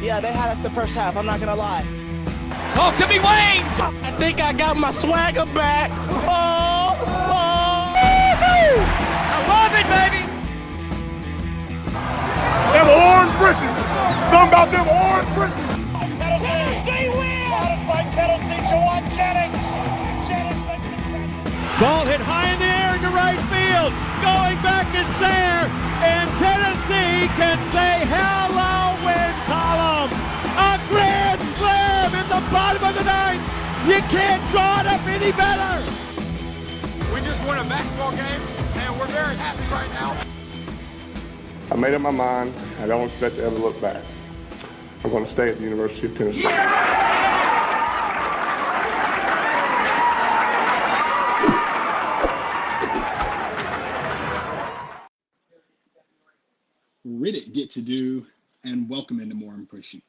Yeah, they had us the first half. I'm not going to lie. Oh, could be Wayne! I think I got my swagger back. Oh! I love it, baby! Them orange britches. Something about them orange britches. Tennessee wins! By Tennessee, Jawan Jennings. Jennings makes the catch. Ball hit high in the air into right field. Going back to Sayre. And Tennessee can say hello, win column. A grand slam in the bottom of the ninth. You can't draw it up any better. We just won a basketball game, and we're very happy right now. I made up my mind. I don't expect to ever look back. I'm going to stay at the University of Tennessee. Riddick get to do, and welcome into More Impression.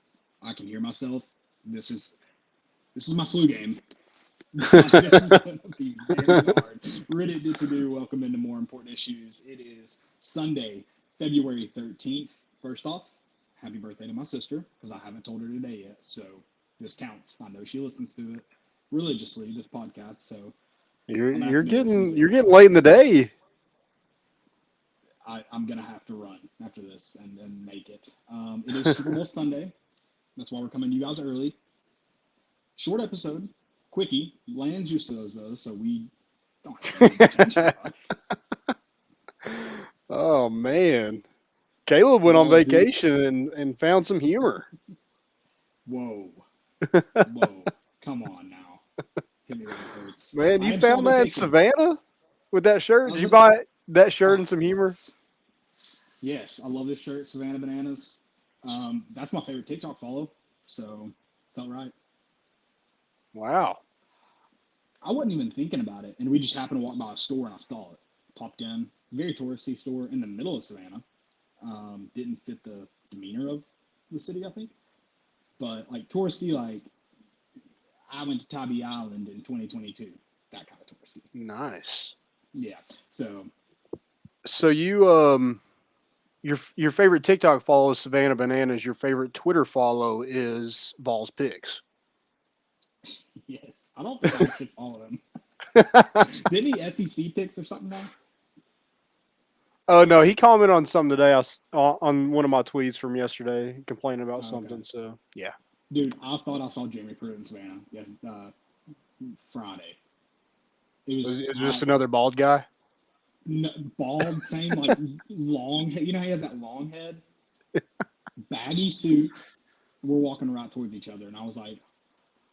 I can hear myself. This is my flu game. Riddick get to do, welcome into More Important Issues. It is Sunday, February 13th. First off, happy birthday to my sister, because I haven't told her today yet, so this counts. I know she listens to it religiously, this podcast, so you're getting late in the day. I'm gonna have to run after this and make it. It is Super Bowl Sunday. That's why we're coming to you guys early. Short episode, quickie. Landon's used to those though, so we don't have to change stuff. Oh man, Caleb went on vacation and found some humor. Whoa, come on now. Hit me where it hurts. Man, you found that in Savannah with that shirt? Did you buy that shirt and some humor? Yes, I love this shirt, Savannah Bananas. That's my favorite TikTok follow, so felt right. Wow. I wasn't even thinking about it, and we just happened to walk by a store and I saw it. Popped in, very touristy store in the middle of Savannah. Didn't fit the demeanor of the city, I think. But like touristy, like I went to Tybee Island in 2022. That kind of touristy. Nice. Yeah. So you your favorite TikTok follow is Savannah Bananas. Your favorite Twitter follow is Vols Picks. Yes. I don't think I should follow him. Didn't he SEC picks or something now? Oh no, he commented on something today. On one of my tweets from yesterday, complaining about something. Okay. So yeah, dude, I thought I saw Jeremy Pruitt in Savannah Friday. Is just another bald guy? No, bald, same like long head. You know how he has that long head, baggy suit. We're walking around towards each other, and I was like,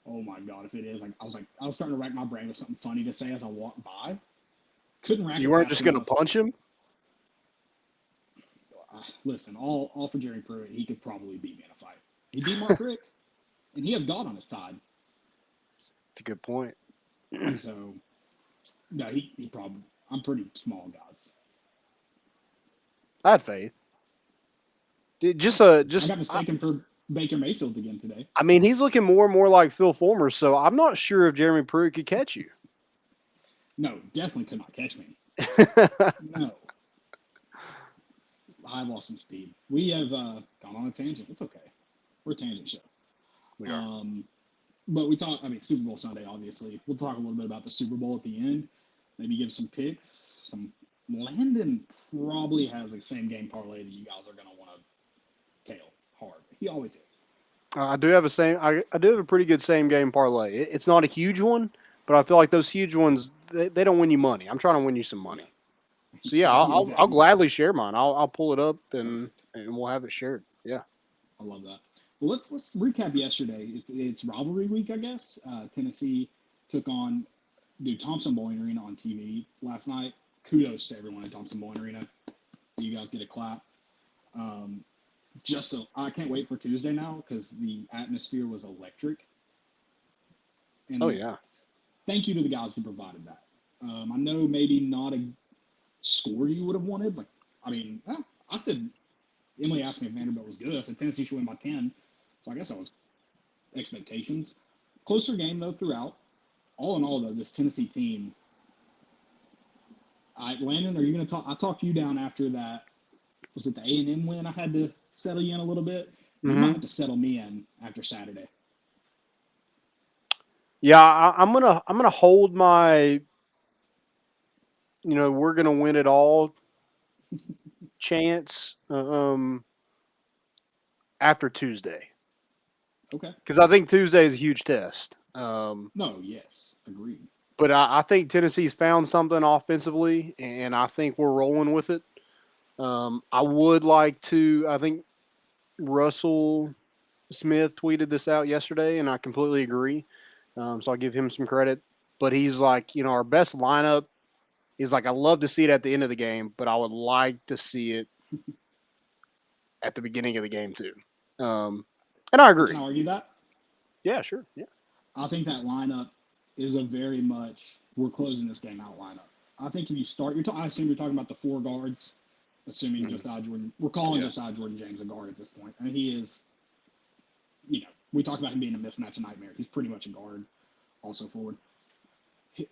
"Oh my god, if it is!" I was starting to rack my brain with something funny to say as I walked by. Couldn't rack. You weren't just gonna punch him? Listen, all for Jerry Pruitt. He could probably beat me in a fight. He beat Mark Rick, and he has God on his side. That's a good point. So, no, he probably. I'm pretty small, guys. I had faith. I got mistaken for Baker Mayfield again today. I mean, he's looking more and more like Phil Fulmer, so I'm not sure if Jeremy Pruitt could catch you. No, definitely could not catch me. No. I lost some speed. We have gone on a tangent. It's okay. We're a tangent show. We are. But Super Bowl Sunday, obviously. We'll talk a little bit about the Super Bowl at the end. Maybe give some picks. Landon probably has the same game parlay that you guys are going to want to tail hard. He always is. I do have a pretty good same game parlay. It's not a huge one, but I feel like those huge ones they don't win you money. I'm trying to win you some money. So yeah, I'll gladly share mine. I'll pull it up and we'll have it shared. Yeah, I love that. Well, let's recap yesterday. It's rivalry week, I guess. Tennessee took on Thompson Bowling Arena on TV last night. Kudos to everyone at Thompson Bowling Arena. You guys get a clap. Just so I can't wait for Tuesday now because the atmosphere was electric. And oh yeah, thank you to the guys who provided that. I know maybe not a score you would have wanted. Like, I said, Emily asked me if Vanderbilt was good. I said Tennessee should win by 10. So I guess that was expectations. Closer game though throughout. All in all though, this Tennessee team. Landon, are you going to talk? I talked you down after that. Was it the A&M win? I had to settle you in a little bit. You might have to settle me in after Saturday. Yeah, I'm gonna hold my, we're gonna win it all chance after Tuesday, Okay. because I think Tuesday is a huge test. No, yes, agreed. But I think Tennessee's found something offensively, and I think we're rolling with it. I would like to. I think Russell Smith tweeted this out yesterday, and I completely agree. So I'll give him some credit. But he's like, our best lineup. He's like, I love to see it at the end of the game, but I would like to see it at the beginning of the game too. And I agree. Can I argue that? Yeah, sure. Yeah. I think that lineup is a very much we're closing this game out lineup. I think if you start, I assume you're talking about the 4 guards, assuming Josiah Jordan. We're calling Josiah Jordan James a guard at this point. I mean, he is, we talked about him being a mismatch nightmare. He's pretty much a guard, also forward.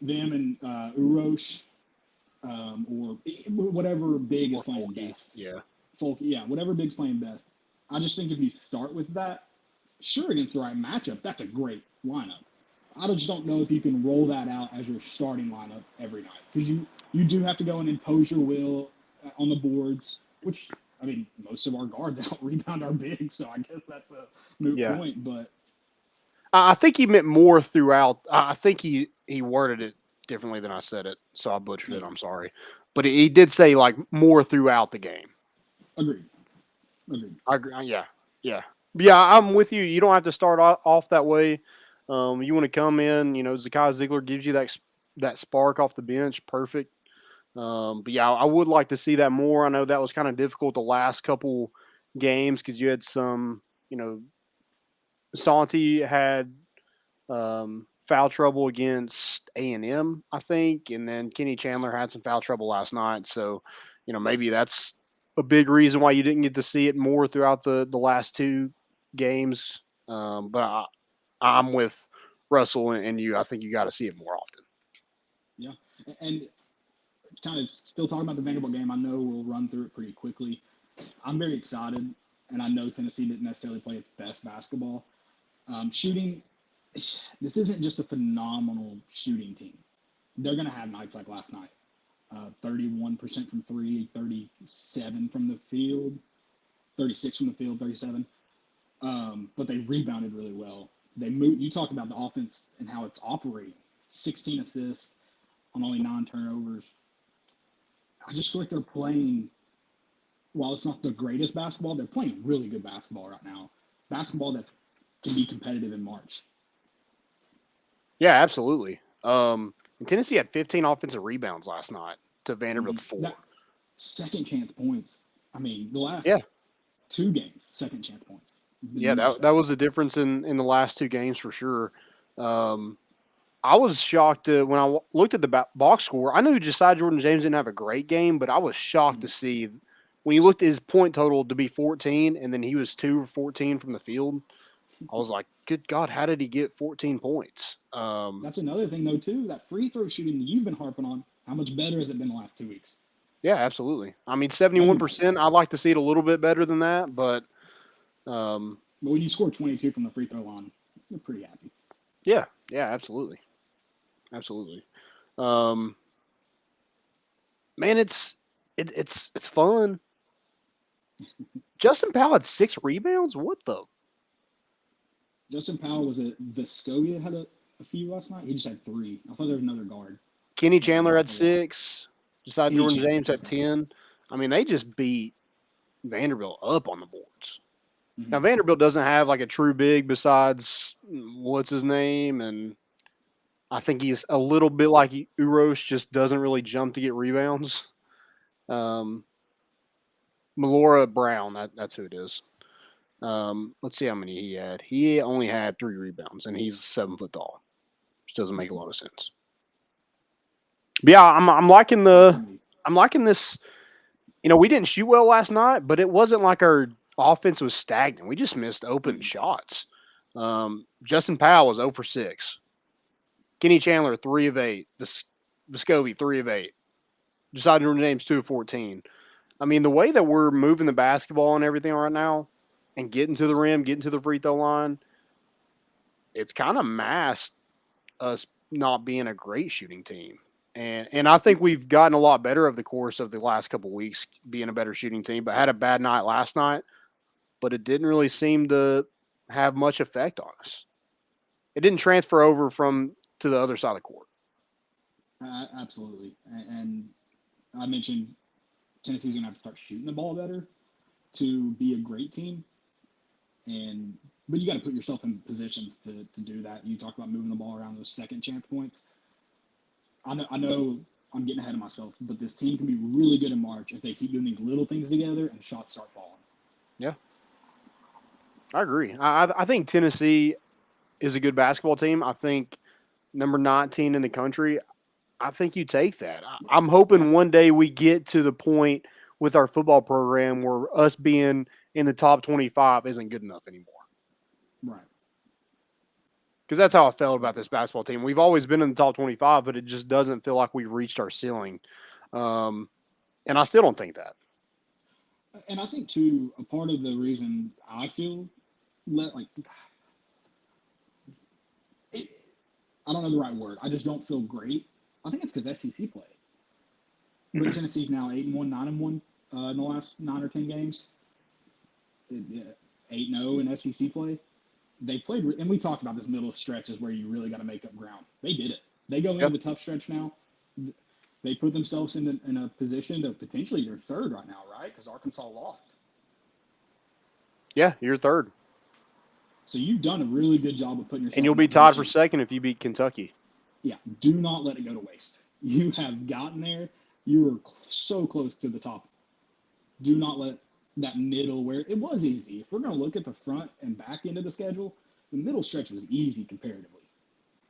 Them and Urosh, or whatever big is playing best. Yeah. Whatever big's playing best. I just think if you start with that, sure, against the right matchup, that's a great lineup. I just don't know if you can roll that out as your starting lineup every night, because you do have to go and impose your will on the boards, which, I mean, most of our guards out-rebound our bigs, so I guess that's a moot point. But I think he meant more throughout. I think he worded it differently than I said it, so I butchered it. I'm sorry. But he did say, like, more throughout the game. Agreed. I agree. Yeah. Yeah, I'm with you. You don't have to start off that way. You want to come in, Zakai Ziegler gives you that spark off the bench. Perfect. But yeah, I would like to see that more. I know that was kind of difficult the last couple games because you had some, Santi had foul trouble against A&M, I think, and then Kenny Chandler had some foul trouble last night. So, maybe that's a big reason why you didn't get to see it more throughout the last 2 games. But I'm with Russell and you. I think you got to see it more often. Yeah, and kind of still talking about the Vanderbilt game, I know we'll run through it pretty quickly. I'm very excited, and I know Tennessee didn't necessarily play its best basketball. Shooting, this isn't just a phenomenal shooting team. They're going to have nights like last night. 31% from 3, 37 from the field, 36 from the field, 37. But they rebounded really well. They moved. You talk about the offense and how it's operating. 16 assists on only 9 turnovers. I just feel like they're playing, while it's not the greatest basketball, they're playing really good basketball right now. Basketball that can be competitive in March. Yeah, absolutely. And Tennessee had 15 offensive rebounds last night to Vanderbilt's 4. Second chance points. I mean, the last 2 games, second chance points. Yeah, that was the difference in the last 2 games for sure. I was shocked when I looked at the box score. I knew Josiah Jordan James didn't have a great game, but I was shocked to see when you looked at his point total to be 14, and then he was 2 or 14 from the field. I was like, good God, how did he get 14 points? That's another thing, though, too. That free throw shooting that you've been harping on, how much better has it been the last 2 weeks? Yeah, absolutely. I mean, 71%. I'd like to see it a little bit better than that, but when you score 22 from the free throw line, you're pretty happy. Yeah, absolutely. Man, it's fun. Justin Powell had 6 rebounds. What the? Justin Powell was it Vescovia had a few last night? He just had 3. I thought there was another guard. Kenny Chandler had 6. Josiah Jordan James had 10. I mean, they just beat Vanderbilt up on the boards. Mm-hmm. Now, Vanderbilt doesn't have like a true big besides what's his name, and I think he's a little bit like Urosh, just doesn't really jump to get rebounds. Melora Brown, that's who it is. Let's see how many he had. He only had 3 rebounds, and he's 7 foot tall, which doesn't make a lot of sense. But yeah, I'm liking this. We didn't shoot well last night, but it wasn't like our offense was stagnant. We just missed open shots. Justin Powell was 0 for 6. Kenny Chandler 3 of 8. Vescovia 3 of 8. Josiah Jordan James 2 of 14. I mean, the way that we're moving the basketball and everything right now, and getting to the rim, getting to the free throw line, it's kind of masked us not being a great shooting team. And I think we've gotten a lot better over the course of the last couple of weeks being a better shooting team, but had a bad night last night, but it didn't really seem to have much effect on us. It didn't transfer over to the other side of the court. Absolutely. And I mentioned Tennessee's going to have to start shooting the ball better to be a great team. But you got to put yourself in positions to do that. You talk about moving the ball around those second chance points. I know I'm getting ahead of myself, but this team can be really good in March if they keep doing these little things together and shots start falling. Yeah. I agree. I think Tennessee is a good basketball team. I think number 19 in the country, I think you take that. I'm hoping one day we get to the point with our football program where us being in the top 25 isn't good enough anymore. Right. Because that's how I felt about this basketball team. We've always been in the top 25, but it just doesn't feel like we've reached our ceiling. And I still don't think that. And I think, too, a part of the reason I feel I don't know the right word. I just don't feel great. I think it's because SEC play. But Tennessee's now 8-1, 9-1 in the last 9 or 10 games. 8-0 in SEC play. They played, and we talked about this middle stretch is where you really got to make up ground. They did it. They go into the tough stretch now. They put themselves in a position to potentially they're third right now, right? Because Arkansas lost. Yeah, you're third. So you've done a really good job of putting yourself. And you'll be tied for second if you beat Kentucky. Yeah, do not let it go to waste. You have gotten there. You were so close to the top. Do not let that middle where it was easy. If we're going to look at the front and back end of the schedule, the middle stretch was easy comparatively.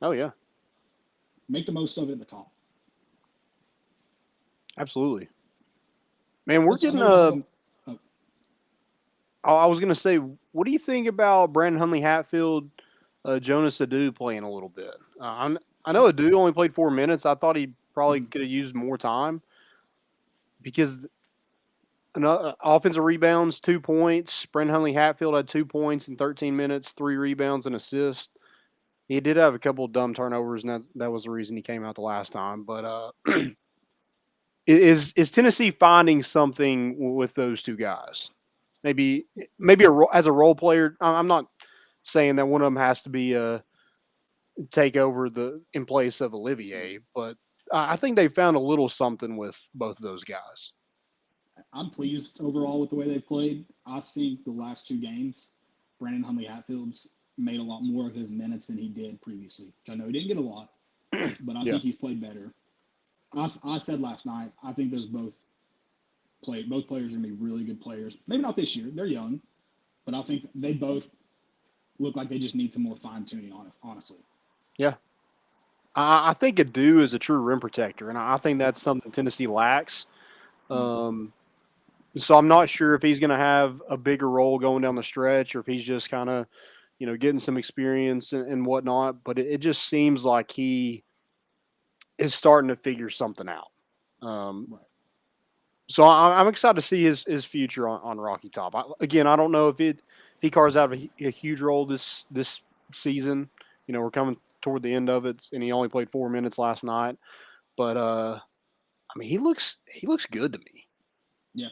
Oh, yeah. Make the most of it at the top. Absolutely. Man, we're getting I was going to say, what do you think about Brandon Huntley-Hatfield, Jonas Adu playing a little bit? I know Adu only played 4 minutes. I thought he probably could have used more time because offensive rebounds, 2 points. Brandon Huntley-Hatfield had 2 points in 13 minutes, 3 rebounds and assists. He did have a couple of dumb turnovers, and that was the reason he came out the last time. But is Tennessee finding something with those two guys? Maybe as a role player. I'm not saying that one of them has to be take over in place of Olivier, but I think they found a little something with both of those guys. I'm pleased overall with the way they played. I think the last 2 games, Brandon Huntley-Hatfield's made a lot more of his minutes than he did previously, which I know he didn't get a lot, but I think he's played better. I said last night, I think both players are going to be really good players. Maybe not this year. They're young, but I think they both look like they just need some more fine-tuning on it, honestly. Yeah. I think Adu is a true rim protector, and I think that's something Tennessee lacks. So I'm not sure if he's going to have a bigger role going down the stretch or if he's just kind of, getting some experience and whatnot. But it just seems like he is starting to figure something out. Right. So I'm excited to see his future on Rocky Top. I don't know if he carves out a huge role this season. We're coming toward the end of it, and he only played 4 minutes last night. But he looks good to me. Yeah.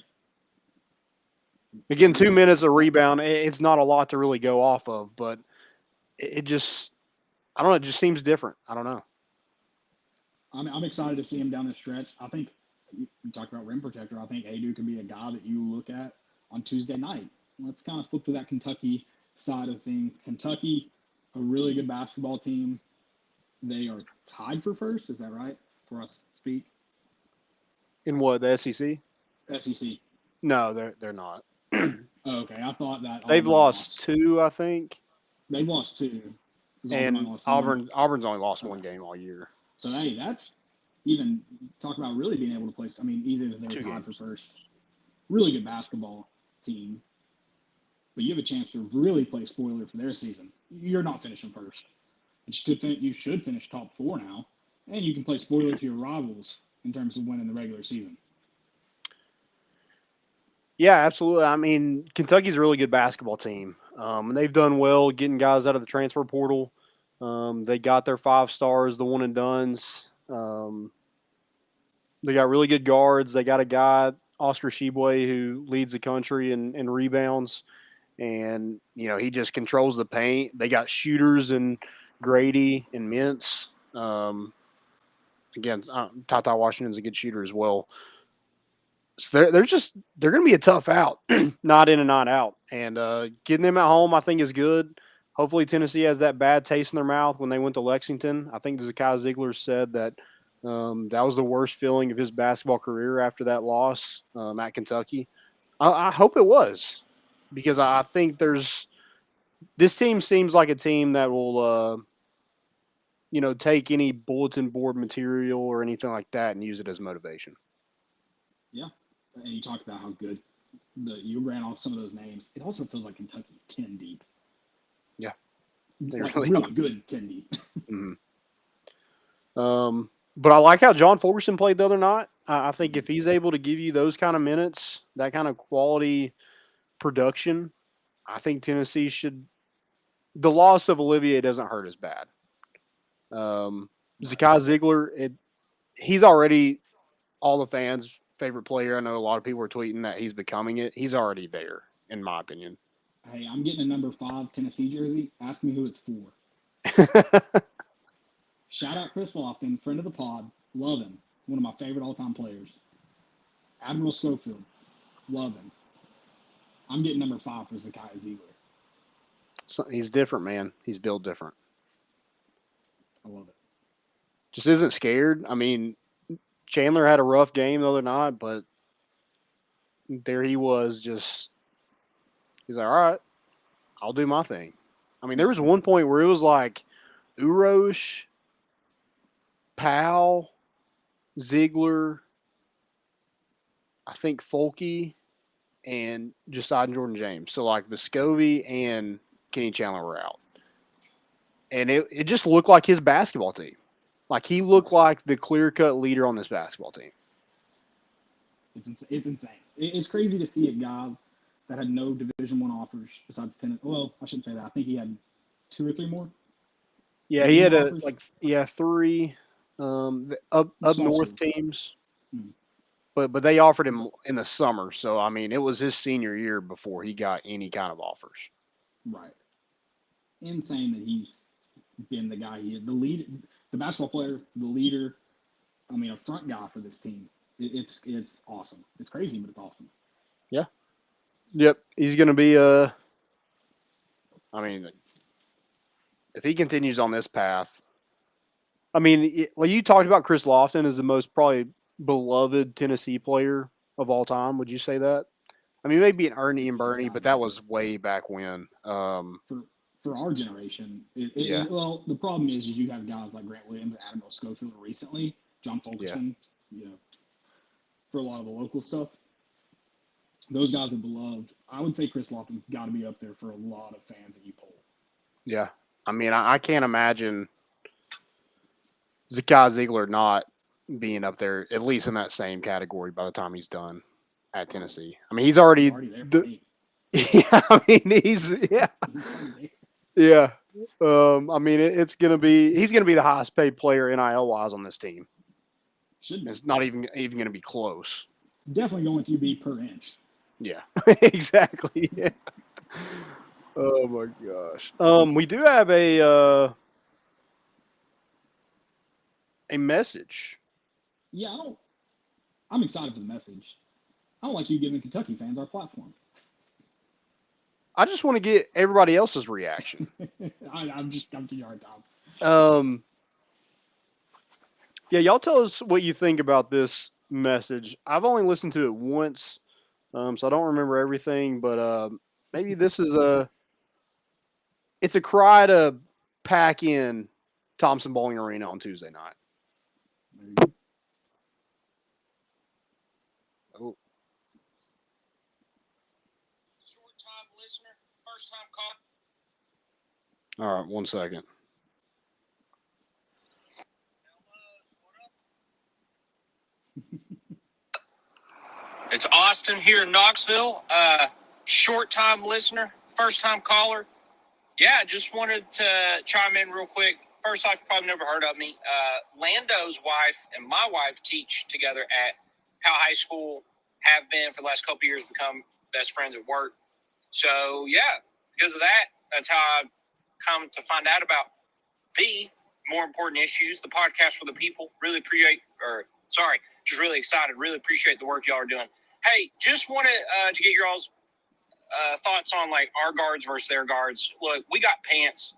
Again, 2 minutes of rebound. It's not a lot to really go off of, but it just, I don't know. It just seems different. I don't know. I'm excited to see him down the stretch. I think you talked about rim protector. I think Adu could be a guy that you look at on Tuesday night. Let's kind of flip to that Kentucky side of things. Kentucky, a really good basketball team. They are tied for first. Is that right? For us to speak. In what, the SEC? SEC. No, they're not. Okay, I thought that they've lost 2, I think. They've lost 2. And Auburn's only lost 1 game all year. So hey, that's even talk about really being able to play. I mean, either they're 2 tied games for first. Really good basketball team, but you have a chance to really play spoiler for their season. You're not finishing first. You should finish top 4 now, and you can play spoiler to your rivals in terms of winning the regular season. Yeah, absolutely. I mean, Kentucky's a really good basketball team. And they've done well getting guys out of the transfer portal. They got their 5 stars, the one and dones. They got really good guards. They got a guy, Oscar Sheboy, who leads the country in rebounds. And, he just controls the paint. They got shooters and Grady and Mintz. Again, Tata Washington's a good shooter as well. So they're going to be a tough out, not in and not out. And getting them at home, I think, is good. Hopefully, Tennessee has that bad taste in their mouth when they went to Lexington. I think Zakai Ziegler said that that was the worst feeling of his basketball career after that loss at Kentucky. I hope it was, because I think this team seems like a team that will, take any bulletin board material or anything like that and use it as motivation. Yeah. And you talked about how good you ran off some of those names. It also feels like Kentucky's 10 deep. Yeah. Like really good 10 deep. Mm-hmm. But I like how John Fulkerson played the other night. I think if he's able to give you those kind of minutes, that kind of quality production, I think Tennessee should. The loss of Olivier doesn't hurt as bad. Zakai Ziegler, he's already all the fans' favorite player. I know a lot of people are tweeting that he's becoming it. He's already there, in my opinion. Hey, I'm getting a number 5 Tennessee jersey. Ask me who it's for. Shout out Chris Lofton, friend of the pod. Love him. One of my favorite all-time players. Admiral Schofield. Love him. I'm getting number 5 for Zakai Ziegler. So, he's different, man. He's built different. I love it. Just isn't scared. I mean, Chandler had a rough game the other night, but there he was just – he's like, all right, I'll do my thing. I mean, there was one point where it was like Urosh, Powell, Ziegler, I think Folke, and Josiah and Jordan James. So, like, Vescovi and Kenny Chandler were out. And it just looked like his basketball team. Like, he looked like the clear-cut leader on this basketball team. It's insane. It's crazy to see a guy that had no Division I offers besides Tennessee. Well, I shouldn't say that. I think he had 2 or 3 more. Yeah, he had 3 up north teams. Hmm. But they offered him in the summer. So, I mean, it was his senior year before he got any kind of offers. Right. Insane that he's been the guy he is. The lead, the basketball player, the leader, I mean, a front guy for this team. It's awesome. It's crazy, but it's awesome. Yeah. Yep. He's going to be I mean, if he continues on this path, I mean, you talked about Chris Lofton as the most probably beloved Tennessee player of all time. Would you say that? I mean, maybe an Ernie and Bernie, but that was way back when. For our generation, well, the problem is you have guys like Grant Williams and Admiral Schofield recently, John Fulkerson, for a lot of the local stuff. Those guys are beloved. I would say Chris Lofton's got to be up there for a lot of fans that you poll. Yeah. I mean, I can't imagine Zakai Ziegler not being up there, at least in that same category by the time he's done at Tennessee. I mean, he's already there for me. Yeah, I mean, yeah. I mean, he's going to be the highest paid player NIL wise on this team. Should be. It's not even going to be close. Definitely going to be per inch. Yeah, exactly. Yeah. Oh my gosh. We do have a message. Yeah, I'm excited for the message. I don't like you giving Kentucky fans our platform. I just want to get everybody else's reaction. I'm to your hard time. Yeah, y'all tell us what you think about this message. I've only listened to it once, so I don't remember everything. But maybe this is it's a cry to pack in Thompson Bowling Arena on Tuesday night. Oh. Short-time listener, first-time call. All right, 1 second. It's Austin here in Knoxville. Short-time listener, first-time caller. Yeah, just wanted to chime in real quick. First off, you probably never heard of me. Lando's wife and my wife teach together at Powell High School, have been for the last couple of years, become best friends at work. So, yeah, because of that, that's how I come to find out about the more important issues, the podcast for the people. Really just really excited. Really appreciate the work y'all are doing. Hey, just wanted to get your all's thoughts on like our guards versus their guards. Look, we got pants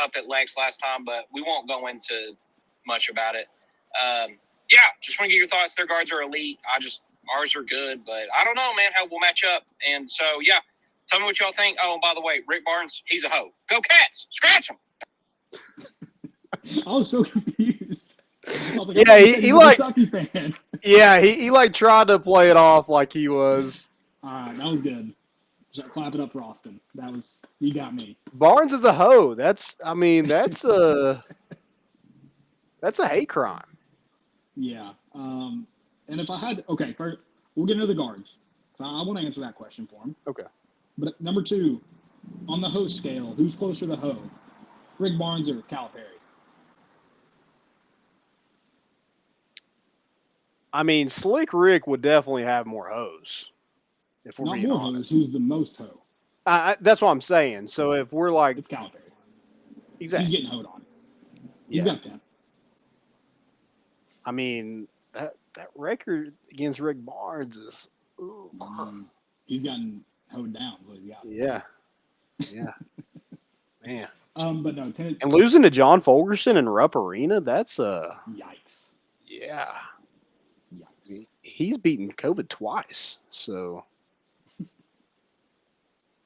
up at Lex last time, but we won't go into much about it. Yeah, just want to get your thoughts. Their guards are elite. Ours are good, but I don't know, man, how we'll match up. And so, yeah, tell me what y'all think. Oh, and by the way, Rick Barnes, he's a hoe. Go Cats! Scratch him! I was so confused. I was like, Yeah, he a Kentucky fan. Yeah, he like tried to play it off like he was. All right, that was good. Just clap it up for Austin. You got me. Barnes is a hoe. That's a hate crime. Yeah. And if I had, okay, we'll get into the guards. I want to answer that question for him. Okay. But number 2, on the hoe scale, who's closer to hoe? Rick Barnes or Calipari? I mean, Slick Rick would definitely have more hoes. If we're Not being more honest. hoes. Who's the most hoe? That's what I'm saying. So if we're like, It's Calipari. exactly, He's getting hoed on. He's got 10. I mean, that record against Rick Barnes is. He's gotten hoed down. So he's got. Yeah. Man. But no, and losing to John Fulgerson in Rupp Arena, that's yikes. Yeah. Yikes. He's beaten COVID twice, so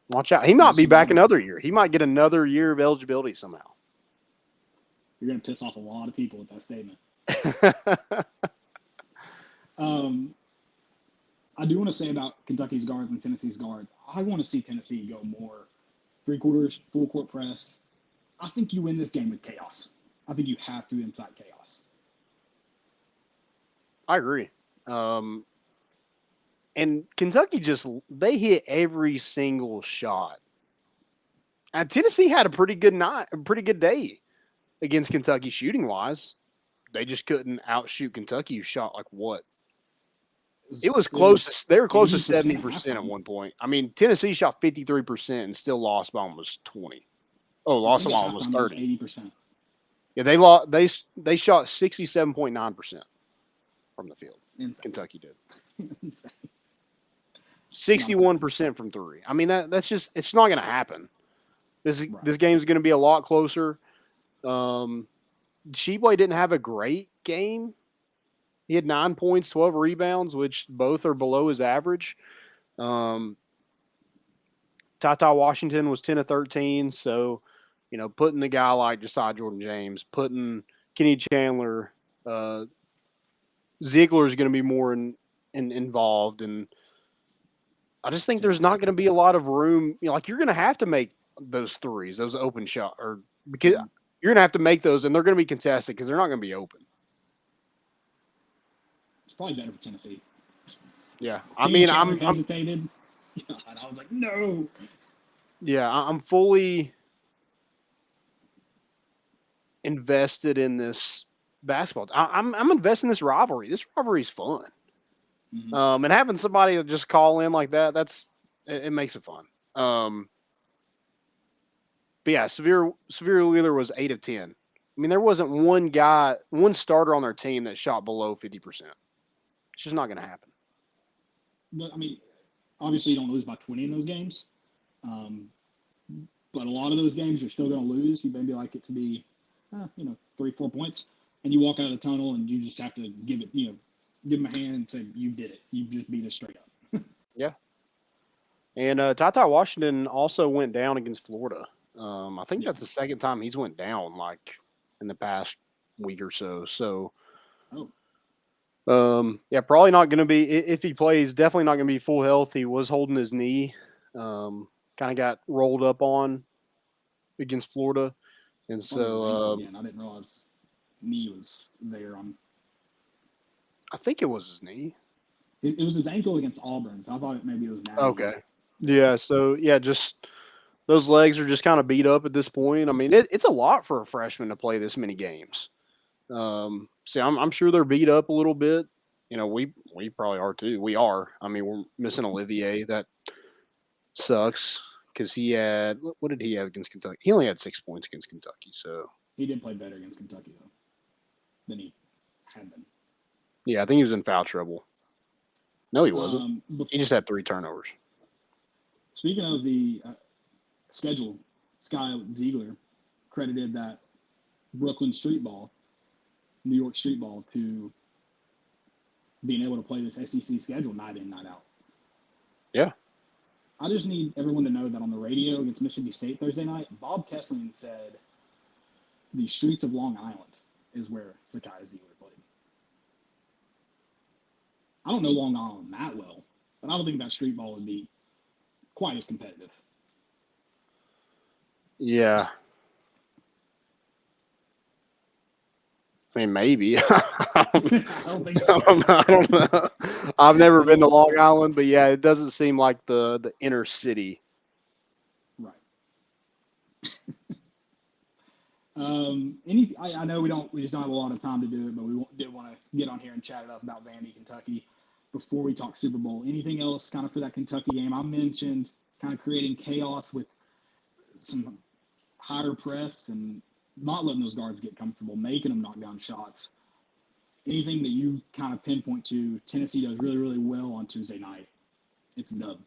watch out. He might be back another year. He might get another year of eligibility somehow. You're gonna piss off a lot of people with that statement. I do want to say about Kentucky's guards and Tennessee's guards. I want to see Tennessee go more 3/4, full court press. I think you win this game with chaos. I think you have to incite chaos. I agree. And Kentucky they hit every single shot. And Tennessee had a pretty good day against Kentucky shooting wise. They just couldn't outshoot Kentucky, who shot like what? It was close. They were close to 70% at one point. I mean, Tennessee shot 53% and still lost by almost 20. Oh, lost by almost 30. 80%. Yeah, they lost. They shot 67.9% from the field. Insane. Kentucky did. 61% from 3. I mean, that's just it's not going to happen. This game's going to be a lot closer. Sheboy didn't have a great game. He had 9 points, 12 rebounds, which both are below his average. Tata Washington was 10 of 13. So, putting a guy like Josiah Jordan-James, putting Kenny Chandler, Ziegler is going to be more involved. And I just think there's not going to be a lot of room. You're going to have to make those threes, those open shots, because you're going to have to make those, and they're going to be contested because they're not going to be open. It's probably better for Tennessee. Yeah, I'm hesitated. And I was like, no. Yeah, I'm fully invested in this basketball. I'm invested in this rivalry. This rivalry is fun. Mm-hmm. And having somebody just call in like that, it makes it fun. But yeah, Severe Wheeler was 8 of 10. I mean, there wasn't one starter on their team that shot below 50%. It's just not going to happen. But I mean, obviously you don't lose by 20 in those games. But a lot of those games you're still going to lose. You maybe like it to be, 3-4 points, and you walk out of the tunnel and you just have to give them a hand and say, you did it. You just beat us straight up. Yeah. And Tata Washington also went down against Florida. I think that's the second time he's went down like in the past week or so. So, probably not going to be, if he plays, definitely not going to be full health. He was holding his knee, kind of got rolled up on against Florida. And so, I didn't realize knee was there on. I think it was his knee. It was his ankle against Auburn, so I thought maybe it was now. Okay. Yeah. So yeah, just those legs are just kind of beat up at this point. I mean, it's a lot for a freshman to play this many games. So I'm sure they're beat up a little bit. You know, we probably are too. We are. I mean, we're missing Olivier. That sucks because he had what did he have against Kentucky? He only had 6 points against Kentucky. So He did play better against Kentucky, though, than he had been. yeah, I think he was in foul trouble. No, he wasn't. He just had 3 turnovers. Speaking of the schedule, Sky Ziegler credited that Brooklyn street ball, New York street ball, to being able to play this SEC schedule night in, night out. Yeah. I just need everyone to know that on the radio against Mississippi State Thursday night, Bob Kessling said the streets of Long Island is where Sky Ziegler played. I don't know Long Island that well, but I don't think that street ball would be quite as competitive. Yeah. I mean, maybe. I don't think so. I don't know. I've never been to Long Island, but yeah, it doesn't seem like the inner city. Right. I know we just don't have a lot of time to do it, but we did want to get on here and chat it up about Vandy, Kentucky before we talk Super Bowl. Anything else kind of for that Kentucky game? I mentioned kind of creating chaos with some higher press and not letting those guards get comfortable, making them knock down shots. Anything that you kind of pinpoint to Tennessee does really, really well on Tuesday night, it's a dub.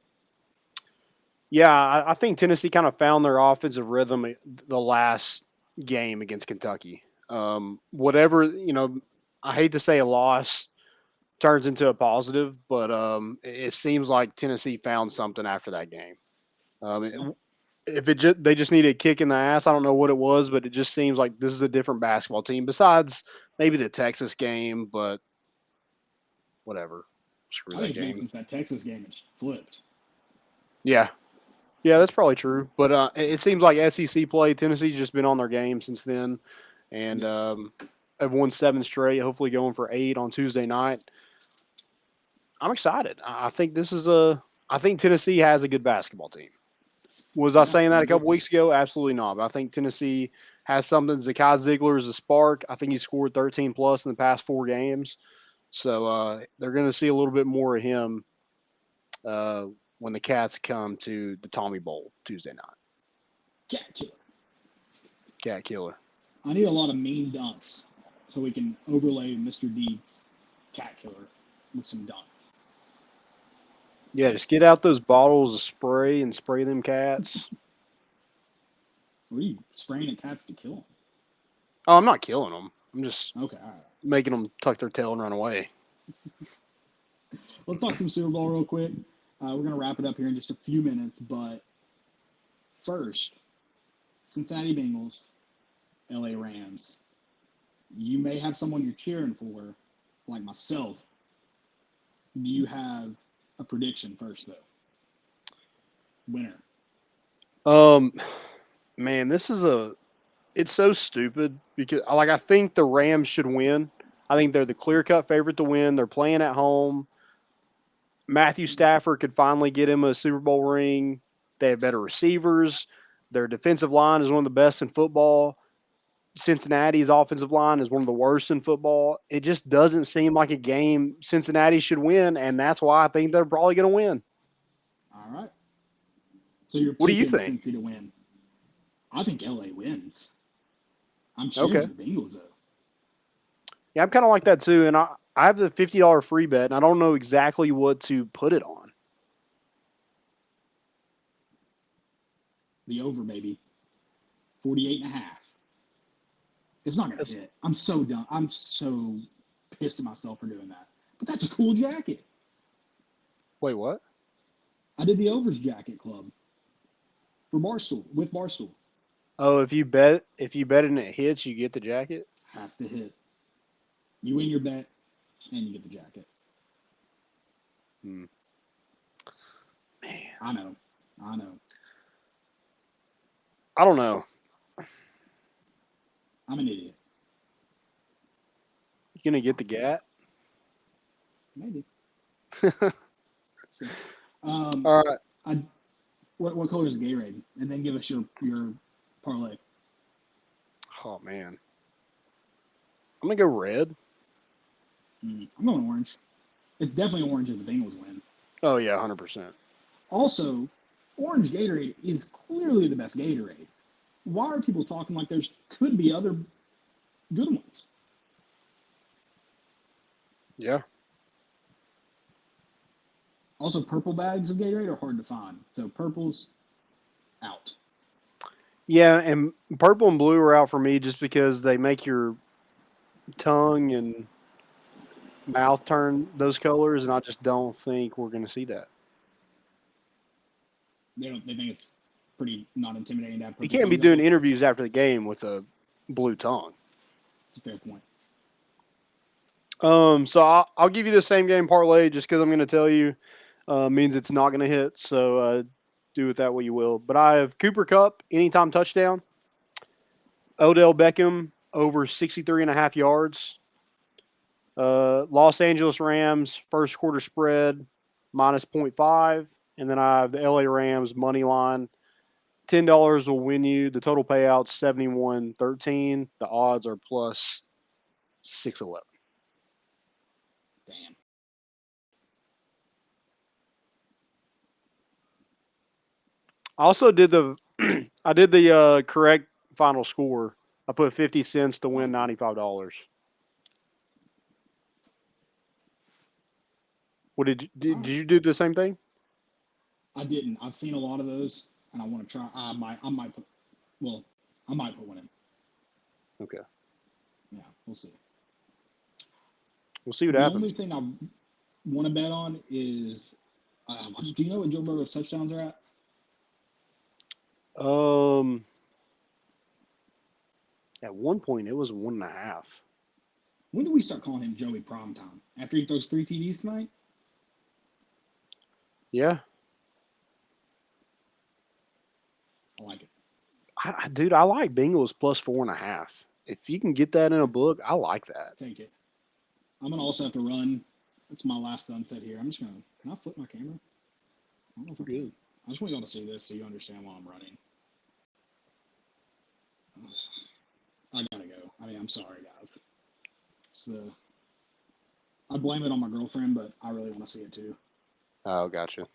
Yeah, I think Tennessee kind of found their offensive rhythm the last game against Kentucky. Whatever, I hate to say a loss turns into a positive, but it seems like Tennessee found something after that game. They just needed a kick in the ass. I don't know what it was, but it just seems like this is a different basketball team besides maybe the Texas game, but whatever. Screw that game. Since that Texas game, it's flipped. Yeah. Yeah, that's probably true. But it seems like SEC play, Tennessee's just been on their game since then. And have won 7 straight, hopefully going for 8 on Tuesday night. I'm excited. I think I think Tennessee has a good basketball team. Was I saying that a couple weeks ago? Absolutely not. But I think Tennessee has something. Zakai Ziegler is a spark. I think he scored 13 plus in the past 4 games. So they're going to see a little bit more of him when the Cats come to the Tommy Bowl Tuesday night. Cat killer. I need a lot of mean dunks so we can overlay Mr. Deed's cat killer with some dunks. Yeah, just get out those bottles of spray and spray them cats. What are you spraying at cats to kill them? Oh, I'm not killing them. I'm just all right. Making them tuck their tail and run away. Let's talk some Super Bowl real quick. We're going to wrap it up here in just a few minutes, but first, Cincinnati Bengals, LA Rams. You may have someone you're cheering for, like myself. Do you have a prediction first, though? Winner. Man, it's so stupid because I think the Rams should win. I think they're the clear-cut favorite to win. They're playing at home. Matthew Stafford could finally get him a Super Bowl ring. They have better receivers. Their defensive line is one of the best in football. Cincinnati's offensive line is one of the worst in football. It just doesn't seem like a game Cincinnati should win, and that's why I think they're probably going to win. All right. So you're what do you picking think? Cincy to win. I think LA wins. I'm cheering for the Bengals, though. Yeah, I'm kind of like that, too, and I have the $50 free bet, and I don't know exactly what to put it on. The over, baby. 48.5. It's not going to hit. I'm so done. I'm so pissed at myself for doing that. But that's a cool jacket. Wait, what? I did the overs jacket club for Barstool, with Barstool. Oh, if you bet and it hits, you get the jacket? Has to hit. You win your bet, and you get the jacket. Man. I know. I don't know. I'm an idiot. You gonna get the GAT? Maybe. So, All right. what color is Gatorade? And then give us your parlay. Oh man, I'm gonna go red. I'm going orange. It's definitely orange if the Bengals win. Oh yeah, 100%. Also, orange Gatorade is clearly the best Gatorade. Why are people talking like there's could be other good ones? Yeah. Also, purple bags of Gatorade are hard to find. So purple's out. Yeah, and purple and blue are out for me just because they make your tongue and mouth turn those colors, and I just don't think we're going to see that. They think it's pretty not intimidating to have purple. You can't be doing interviews after the game with a blue tongue. That's a fair point. So I'll give you the same game parlay just because I'm going to tell you means it's not going to hit. So do with that what you will. But I have Cooper Kupp anytime touchdown. Odell Beckham over 63.5 yards. Los Angeles Rams first quarter spread minus 0.5. And then I have the LA Rams money line. $10 will win you. The total payout 71.13. The odds are plus 611. Damn. I also did the correct final score. I put 50 cents to win $95. What did you do the same thing? I didn't. I've seen a lot of those, and I want to try. I might put one in. Okay. Yeah, we'll see. We'll see what the happens. only thing I want to bet on is, do you know what Joe Burrow's touchdowns are at? At one point it was 1.5. When do we start calling him Joey Primetime? After he throws 3 TDs tonight? Yeah. I like it. Dude, I like Bengals plus 4.5. If you can get that in a book, I like that. Take it. I'm going to also have to run. That's my last sunset here. I'm just going to, can I flip my camera? I don't know if I can. I just want y'all to see this so you understand why I'm running. I got to go. I mean, I'm sorry, guys. I blame it on my girlfriend, but I really want to see it too. Oh, gotcha.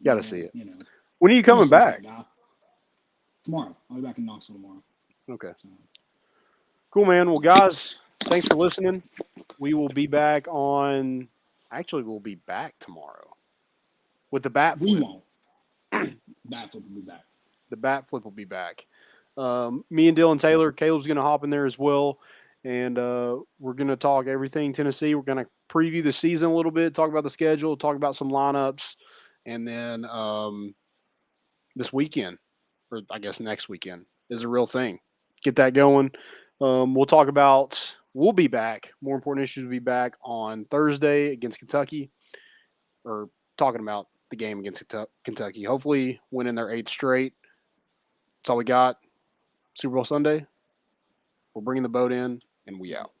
Got to see it. You know. When are you coming back? Tomorrow. I'll be back in Knoxville tomorrow. Okay. So. Cool, man. Well, guys, thanks for listening. We will be back on. Actually, we'll be back tomorrow with the bat flip. We won't. Bat flip will be back. The bat flip will be back. Me and Dylan Taylor, Caleb's going to hop in there as well. And we're going to talk everything Tennessee. We're going to preview the season a little bit, talk about the schedule, talk about some lineups. And then this weekend, or I guess next weekend, is a real thing. Get that going. We'll be back. More important issues will be back on Thursday against Kentucky, or talking about the game against Kentucky. Hopefully winning their 8th straight. That's all we got. Super Bowl Sunday. We're bringing the boat in, and we out.